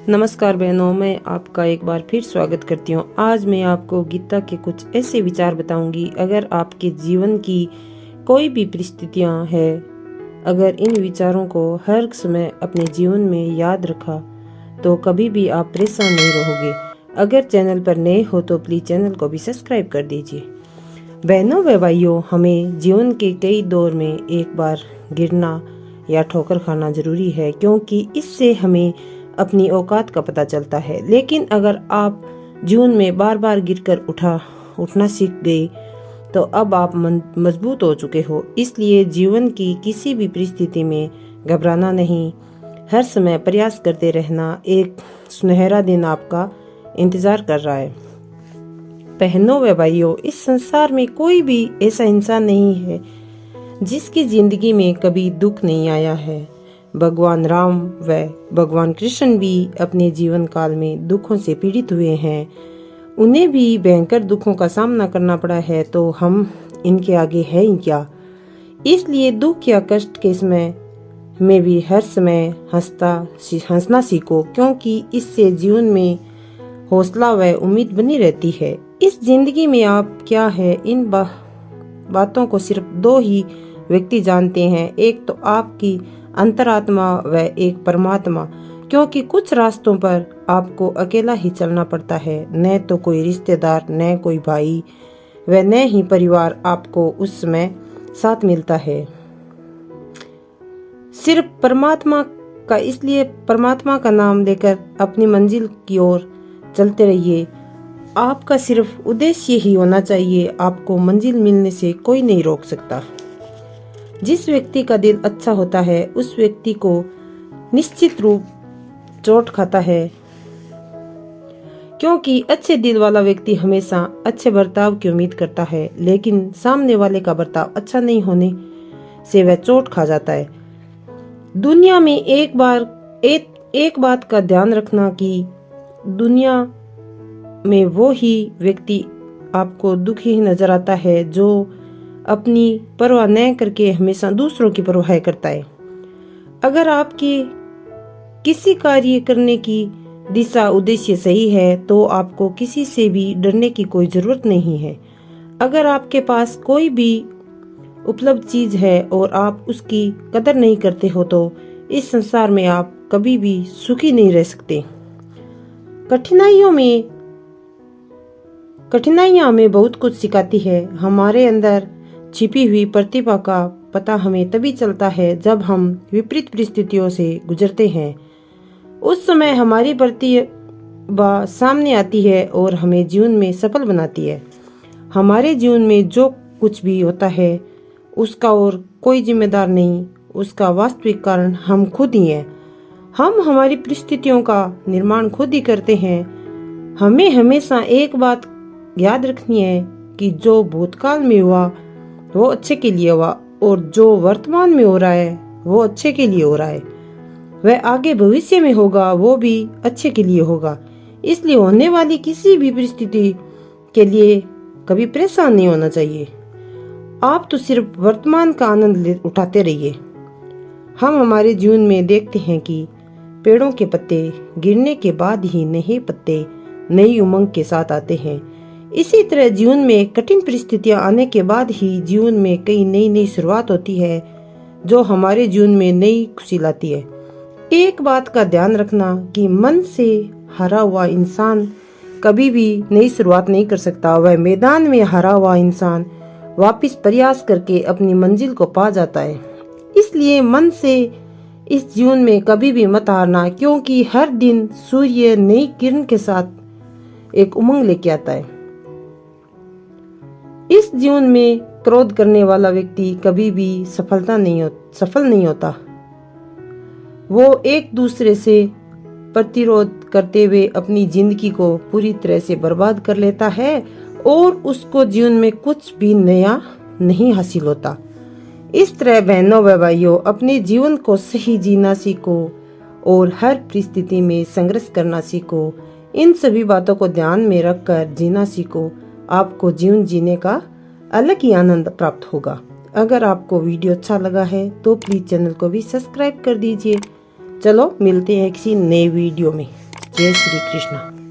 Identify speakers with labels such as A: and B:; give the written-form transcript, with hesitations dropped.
A: नमस्कार बहनों, मैं आपका एक बार फिर स्वागत करती हूँ। आज मैं आपको गीता के कुछ ऐसे विचार बताऊंगी। अगर आपके जीवन की कोई भी परिस्थितियाँ हैं, अगर इन विचारों को हर समय अपने जीवन में याद रखा तो कभी भी आप परेशान नहीं रहोगे। अगर चैनल पर नए हो तो प्लीज चैनल को भी सब्सक्राइब कर दीजिए। बहनों व भाइयों, हमें जीवन के कई दौर में एक बार गिरना या ठोकर खाना जरूरी है, क्योंकि इससे हमें अपनी औकात का पता चलता है। लेकिन अगर आप जीवन में बार बार गिरकर उठना सीख गए तो अब आप मजबूत हो चुके हो। इसलिए जीवन की किसी भी परिस्थिति में घबराना नहीं, हर समय प्रयास करते रहना। एक सुनहरा दिन आपका इंतजार कर रहा है। बहनों व भाइयों, इस संसार में कोई भी ऐसा इंसान नहीं है जिसकी जिंदगी में कभी दुख नहीं आया है। भगवान राम व भगवान कृष्ण भी अपने जीवन काल में दुखों से पीड़ित हुए हैं। उन्हें भी भयंकर दुखों का सामना करना पड़ा है, तो हम इनके आगे हैं ही क्या। इसलिए दुख या कष्ट के समय में भी हर समय हंसना सीखो, क्योंकि इससे जीवन में हौसला व उम्मीद बनी रहती है। इस जिंदगी में आप क्या है, इन बातों को सिर्फ दो ही व्यक्ति जानते हैं, एक तो आपकी अंतरात्मा व एक परमात्मा। क्योंकि कुछ रास्तों पर आपको अकेला ही चलना पड़ता है, न तो कोई रिश्तेदार, न कोई भाई व न ही परिवार आपको उस समय साथ मिलता है। सिर्फ परमात्मा का। इसलिए परमात्मा का नाम लेकर अपनी मंजिल की ओर चलते रहिए। आपका सिर्फ उद्देश्य ही होना चाहिए, आपको मंजिल मिलने से कोई नहीं रोक सकता। जिस व्यक्ति का दिल अच्छा होता है उस व्यक्ति को निश्चित रूप चोट खाता है, क्योंकि अच्छे दिल वाला व्यक्ति हमेशा अच्छे बर्ताव की उम्मीद करता है, लेकिन सामने वाले का बर्ताव अच्छा नहीं होने से वह चोट खा जाता है। दुनिया में एक बात का ध्यान रखना कि दुनिया में वो ही व्यक्ति आपको दुखी नजर आता है जो अपनी परवाह न करके हमेशा दूसरों की परवाह करता है। अगर आपके किसी कार्य करने की दिशा उद्देश्य सही है तो आपको किसी से भी डरने की कोई जरूरत नहीं है। अगर आपके पास कोई भी उपलब्ध चीज है और आप उसकी कदर नहीं करते हो तो इस संसार में आप कभी भी सुखी नहीं रह सकते। कठिनाइयां हमें बहुत कुछ सिखाती है। हमारे अंदर छिपी हुई प्रतिभा का पता हमें तभी चलता है जब हम विपरीत परिस्थितियों से गुजरते हैं। उस समय हमारी प्रतिभा सामने आती है और हमें जीवन में सफल बनाती है। हमारे जीवन में जो कुछ भी होता है उसका और कोई जिम्मेदार नहीं, उसका वास्तविक कारण हम खुद ही हैं। हम हमारी परिस्थितियों का निर्माण खुद ही करते हैं। हमें हमेशा एक बात याद रखनी है कि जो भूतकाल में हुआ वो अच्छे के लिए हुआ, और जो वर्तमान में हो रहा है वो अच्छे के लिए हो रहा है। वह आगे भविष्य में होगा वो भी अच्छे के लिए होगा। इसलिए होने वाली किसी भी परिस्थिति के लिए कभी परेशान नहीं होना चाहिए। आप तो सिर्फ वर्तमान का आनंद उठाते रहिए। हम हमारे जीवन में देखते हैं कि पेड़ों के पत्ते गिरने के बाद ही नए पत्ते नई उमंग के साथ आते हैं। इसी तरह जीवन में कठिन परिस्थितियां आने के बाद ही जीवन में कई नई शुरुआत होती है जो हमारे जीवन में नई खुशी लाती है। एक बात का ध्यान रखना कि मन से हारा हुआ इंसान कभी भी नई शुरुआत नहीं कर सकता। वह मैदान में हारा हुआ इंसान वापस प्रयास करके अपनी मंजिल को पा जाता है। इसलिए मन से इस जीवन में कभी भी मत हारना, क्योंकि हर दिन सूर्य नई किरण के साथ एक उमंग लेके आता है। इस जीवन में क्रोध करने वाला व्यक्ति कभी भी सफल नहीं होता। वो एक दूसरे से प्रतिरोध करते हुए अपनी जिंदगी को पूरी तरह से बर्बाद कर लेता है और उसको जीवन में कुछ भी नया नहीं हासिल होता। इस तरह बहनों व भाइयों, अपने जीवन को सही जीना सीखो और हर परिस्थिति में संघर्ष करना सीखो। इन सभी बातों को ध्यान में रखकर जीना सीखो। आपको जीवन जीने का अलग ही आनंद प्राप्त होगा। अगर आपको वीडियो अच्छा लगा है तो प्लीज चैनल को भी सब्सक्राइब कर दीजिए। चलो मिलते हैं किसी नए वीडियो में। जय श्री कृष्ण।